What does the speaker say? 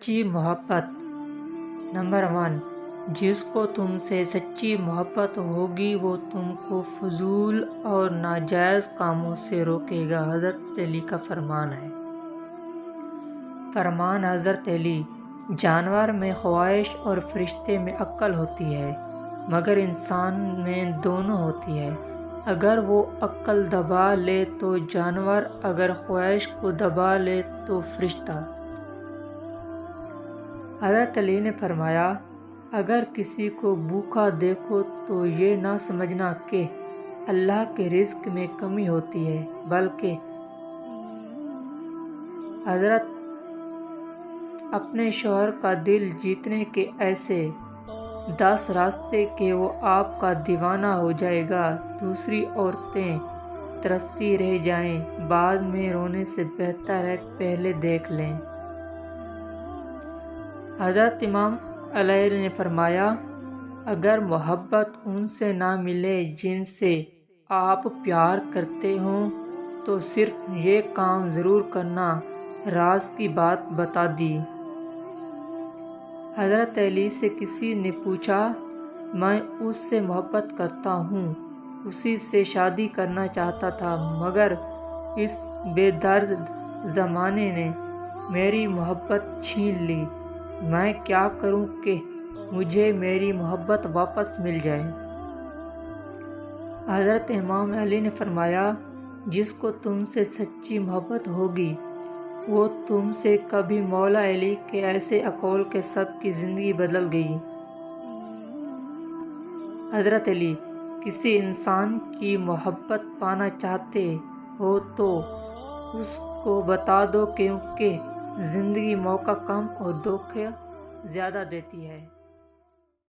سچی محبت۔ نمبر 1، جس کو تم سے سچی محبت ہوگی وہ تم کو فضول اور ناجائز کاموں سے روکے گا۔ حضرت علی کا فرمان ہے۔ فرمان حضرت علی: جانور میں خواہش اور فرشتے میں عقل ہوتی ہے، مگر انسان میں دونوں ہوتی ہے۔ اگر وہ عقل دبا لے تو جانور، اگر خواہش کو دبا لے تو فرشتہ۔ حضرت علی نے فرمایا: اگر کسی کو بھوکا دیکھو تو یہ نہ سمجھنا کہ اللہ کے رزق میں کمی ہوتی ہے، بلکہ حضرت اپنے شوہر کا دل جیتنے کے ایسے 10 راستے کہ وہ آپ کا دیوانہ ہو جائے گا۔ دوسری عورتیں ترستی رہ جائیں، بعد میں رونے سے بہتر ہے پہلے دیکھ لیں۔ حضرت امام علیہ نے فرمایا: اگر محبت ان سے نہ ملے جن سے آپ پیار کرتے ہوں تو صرف یہ کام ضرور کرنا۔ راز کی بات بتا دی۔ حضرت علی سے کسی نے پوچھا: میں اس سے محبت کرتا ہوں، اسی سے شادی کرنا چاہتا تھا، مگر اس بے دردِ زمانے نے میری محبت چھین لی، میں کیا کروں کہ مجھے میری محبت واپس مل جائے؟ حضرت امام علی نے فرمایا: جس کو تم سے سچی محبت ہوگی وہ تم سے کبھی مولا علی کے ایسے اقوال کہ سب کی زندگی بدل گئی۔ حضرت علی: کسی انسان کی محبت پانا چاہتے ہو تو اس کو بتا دو، کیونکہ زندگی موقع کم اور دھوکے زیادہ دیتی ہے۔